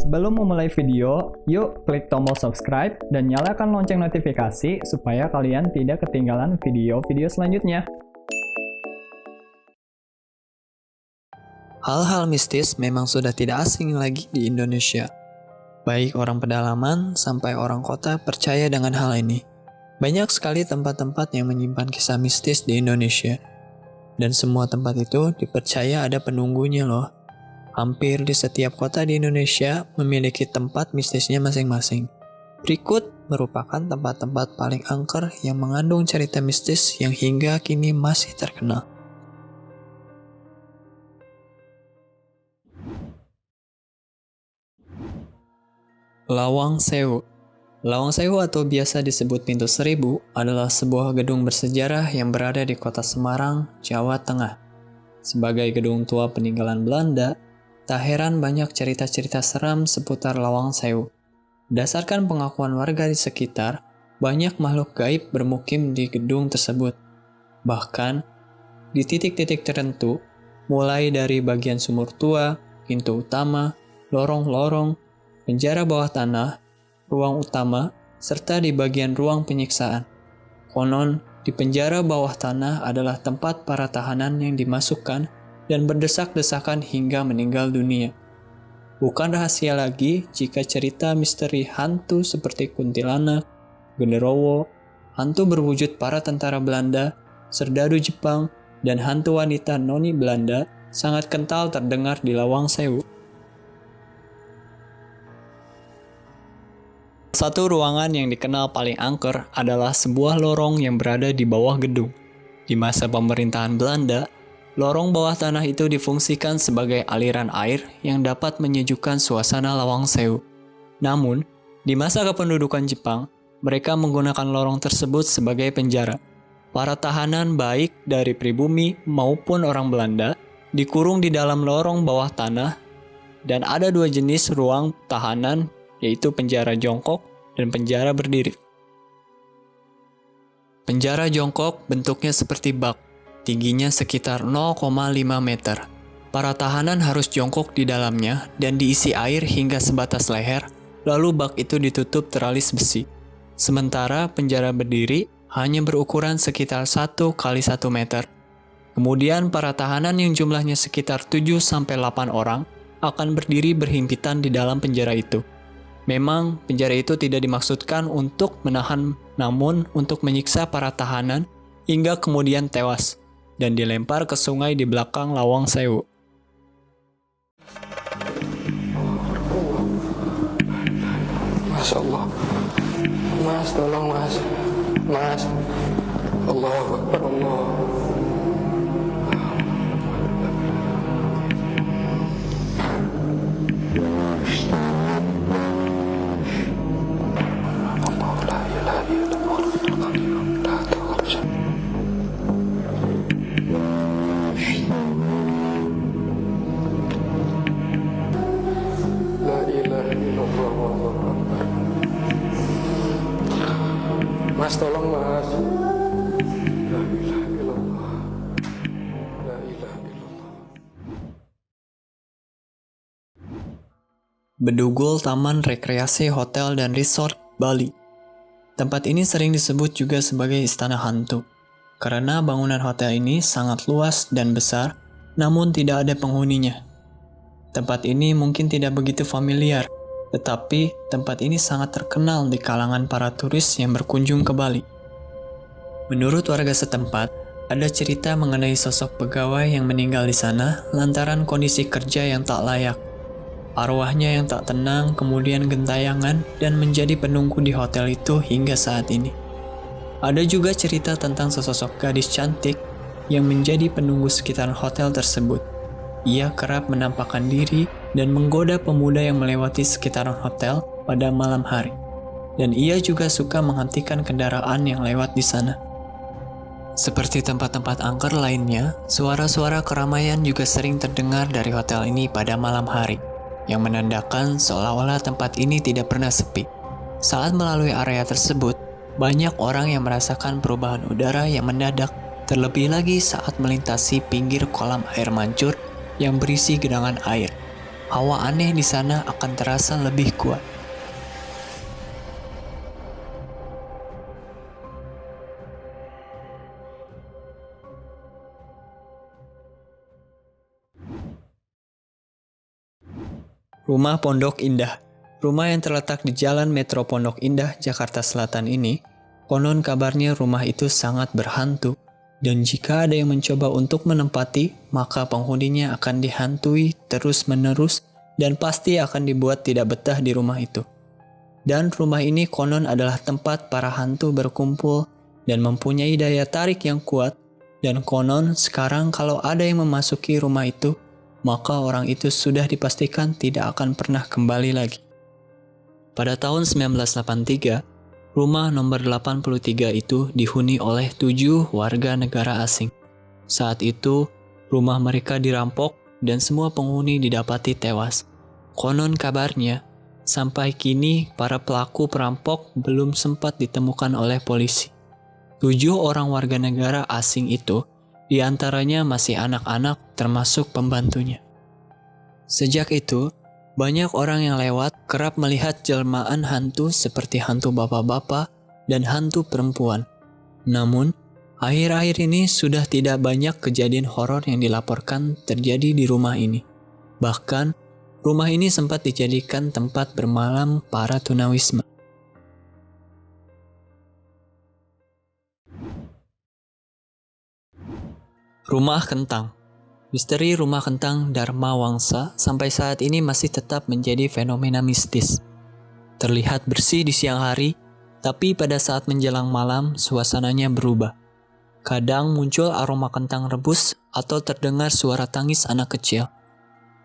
Sebelum memulai video, yuk klik tombol subscribe dan nyalakan lonceng notifikasi supaya kalian tidak ketinggalan video-video selanjutnya. Hal-hal mistis memang sudah tidak asing lagi di Indonesia. Baik orang pedalaman sampai orang kota percaya dengan hal ini. Banyak sekali tempat-tempat yang menyimpan kisah mistis di Indonesia. Dan semua tempat itu dipercaya ada penunggunya loh. Hampir di setiap kota di Indonesia memiliki tempat mistisnya masing-masing. Berikut merupakan tempat-tempat paling angker yang mengandung cerita mistis yang hingga kini masih terkenal. Lawang Sewu. Lawang Sewu atau biasa disebut Pintu Seribu adalah sebuah gedung bersejarah yang berada di kota Semarang, Jawa Tengah. Sebagai gedung tua peninggalan Belanda, tak heran banyak cerita-cerita seram seputar Lawang Sewu. Berdasarkan pengakuan warga di sekitar, banyak makhluk gaib bermukim di gedung tersebut. Bahkan, di titik-titik tertentu, mulai dari bagian sumur tua, pintu utama, lorong-lorong, penjara bawah tanah, ruang utama, serta di bagian ruang penyiksaan. Konon, di penjara bawah tanah adalah tempat para tahanan yang dimasukkan dan berdesak-desakan hingga meninggal dunia. Bukan rahasia lagi jika cerita misteri hantu seperti kuntilanak, genderuwo, hantu berwujud para tentara Belanda, serdadu Jepang, dan hantu wanita noni Belanda sangat kental terdengar di Lawang Sewu. Satu ruangan yang dikenal paling angker adalah sebuah lorong yang berada di bawah gedung. Di masa pemerintahan Belanda, lorong bawah tanah itu difungsikan sebagai aliran air yang dapat menyejukkan suasana Lawang Sewu. Namun, di masa kependudukan Jepang, mereka menggunakan lorong tersebut sebagai penjara. Para tahanan baik dari pribumi maupun orang Belanda dikurung di dalam lorong bawah tanah, dan ada dua jenis ruang tahanan, yaitu penjara jongkok dan penjara berdiri. Penjara jongkok bentuknya seperti bak, tingginya sekitar 0,5 meter. Para tahanan harus jongkok di dalamnya dan diisi air hingga sebatas leher, lalu bak itu ditutup teralis besi. Sementara penjara berdiri hanya berukuran sekitar 1 kali 1 meter. Kemudian para tahanan yang jumlahnya sekitar 7-8 orang akan berdiri berhimpitan di dalam penjara itu. Memang penjara itu tidak dimaksudkan untuk menahan, namun untuk menyiksa para tahanan hingga kemudian tewas dan dilempar ke sungai di belakang Lawang Sewu. Masya Allah, Mas, tolong Mas, Mas, Allahu Akbar, Allah. Mas, tolong Mas. La ilaha illallah. La ilaha illallah. Bedugul Taman Rekreasi Hotel dan Resort Bali. Tempat ini sering disebut juga sebagai istana hantu, karena bangunan hotel ini sangat luas dan besar, namun tidak ada penghuninya. Tempat ini mungkin tidak begitu familiar, tetapi tempat ini sangat terkenal di kalangan para turis yang berkunjung ke Bali. Menurut warga setempat, ada cerita mengenai sosok pegawai yang meninggal di sana lantaran kondisi kerja yang tak layak. Arwahnya yang tak tenang kemudian gentayangan dan menjadi penunggu di hotel itu hingga saat ini. Ada juga cerita tentang sesosok gadis cantik yang menjadi penunggu sekitaran hotel tersebut. Ia kerap menampakkan diri dan menggoda pemuda yang melewati sekitaran hotel pada malam hari. Dan ia juga suka menghentikan kendaraan yang lewat di sana. Seperti tempat-tempat angker lainnya, suara-suara keramaian juga sering terdengar dari hotel ini pada malam hari, yang menandakan seolah-olah tempat ini tidak pernah sepi. Saat melalui area tersebut, banyak orang yang merasakan perubahan udara yang mendadak, terlebih lagi saat melintasi pinggir kolam air mancur yang berisi genangan air. hawa aneh di sana akan terasa lebih kuat. Rumah Pondok Indah. Rumah yang terletak di Jalan Metro Pondok Indah, Jakarta Selatan ini, konon kabarnya rumah itu sangat berhantu, dan jika ada yang mencoba untuk menempati, maka penghuninya akan dihantui terus-menerus dan pasti akan dibuat tidak betah di rumah itu. Dan rumah ini konon adalah tempat para hantu berkumpul dan mempunyai daya tarik yang kuat, dan konon sekarang kalau ada yang memasuki rumah itu, maka orang itu sudah dipastikan tidak akan pernah kembali lagi. Pada tahun 1983, rumah nomor 83 itu dihuni oleh 7 warga negara asing. Saat itu, rumah mereka dirampok dan semua penghuni didapati tewas. Konon kabarnya, sampai kini para pelaku perampok belum sempat ditemukan oleh polisi. 7 orang warga negara asing itu, di antaranya masih anak-anak termasuk pembantunya. Sejak itu, banyak orang yang lewat kerap melihat jelmaan hantu seperti hantu bapak-bapak dan hantu perempuan. Namun, akhir-akhir ini sudah tidak banyak kejadian horor yang dilaporkan terjadi di rumah ini. Bahkan, rumah ini sempat dijadikan tempat bermalam para tunawisma. Rumah Kentang. Misteri Rumah Kentang Dharma Wangsa sampai saat ini masih tetap menjadi fenomena mistis. Terlihat bersih di siang hari, tapi pada saat menjelang malam suasananya berubah. Kadang muncul aroma kentang rebus atau terdengar suara tangis anak kecil.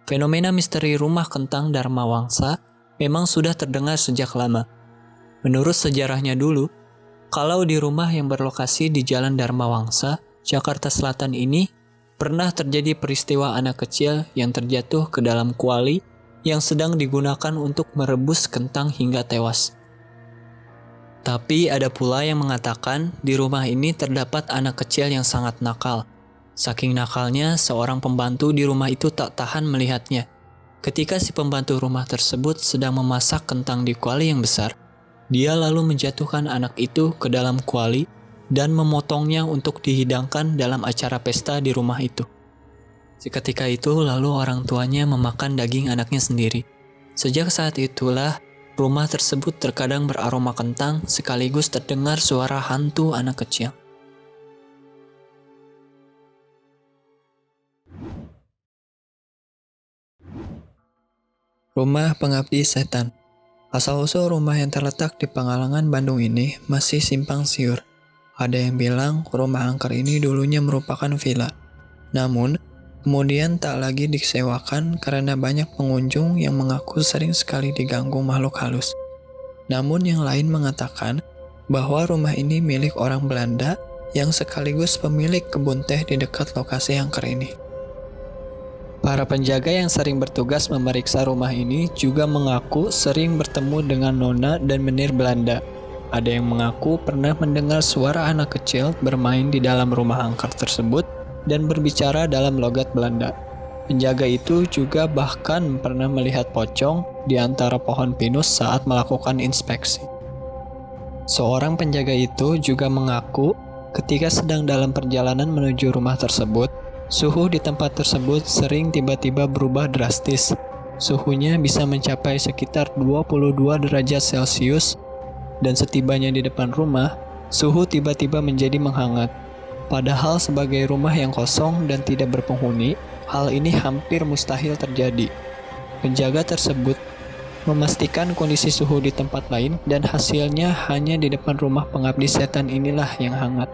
Fenomena misteri Rumah Kentang Dharma Wangsa memang sudah terdengar sejak lama. Menurut sejarahnya dulu, kalau di rumah yang berlokasi di Jalan Dharma Wangsa, Jakarta Selatan ini pernah terjadi peristiwa anak kecil yang terjatuh ke dalam kuali yang sedang digunakan untuk merebus kentang hingga tewas. Tapi ada pula yang mengatakan di rumah ini terdapat anak kecil yang sangat nakal. Saking nakalnya, seorang pembantu di rumah itu tak tahan melihatnya. Ketika si pembantu rumah tersebut sedang memasak kentang di kuali yang besar, dia lalu menjatuhkan anak itu ke dalam kuali dan memotongnya untuk dihidangkan dalam acara pesta di rumah itu. Seketika itu lalu orang tuanya memakan daging anaknya sendiri. Sejak saat itulah rumah tersebut terkadang beraroma kentang sekaligus terdengar suara hantu anak kecil. Rumah Pengabdi Setan. Asal-usul rumah yang terletak di Pangalengan, Bandung ini masih simpang siur. Ada yang bilang rumah angker ini dulunya merupakan villa. Namun, kemudian tak lagi disewakan karena banyak pengunjung yang mengaku sering sekali diganggu makhluk halus. Namun yang lain mengatakan bahwa rumah ini milik orang Belanda yang sekaligus pemilik kebun teh di dekat lokasi angker ini. Para penjaga yang sering bertugas memeriksa rumah ini juga mengaku sering bertemu dengan nona dan menir Belanda. Ada yang mengaku pernah mendengar suara anak kecil bermain di dalam rumah angker tersebut dan berbicara dalam logat Belanda. Penjaga itu juga bahkan pernah melihat pocong di antara pohon pinus saat melakukan inspeksi. Seorang penjaga itu juga mengaku ketika sedang dalam perjalanan menuju rumah tersebut, suhu di tempat tersebut sering tiba-tiba berubah drastis. Suhunya bisa mencapai sekitar 22 derajat Celcius. Dan setibanya di depan rumah, suhu tiba-tiba menjadi menghangat. Padahal sebagai rumah yang kosong dan tidak berpenghuni, hal ini hampir mustahil terjadi. Penjaga tersebut memastikan kondisi suhu di tempat lain dan hasilnya hanya di depan rumah Pengabdi Setan inilah yang hangat.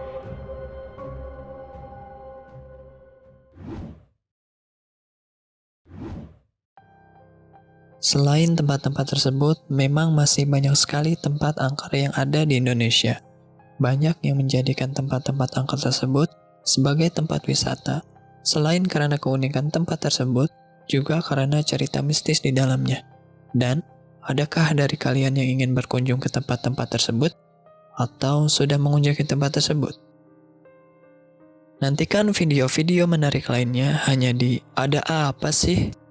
Selain tempat-tempat tersebut, memang masih banyak sekali tempat angker yang ada di Indonesia. Banyak yang menjadikan tempat-tempat angker tersebut sebagai tempat wisata. Selain karena keunikan tempat tersebut, juga karena cerita mistis di dalamnya. Dan, adakah dari kalian yang ingin berkunjung ke tempat-tempat tersebut? Atau sudah mengunjungi tempat tersebut? Nantikan video-video menarik lainnya hanya di Ada Apa Sih?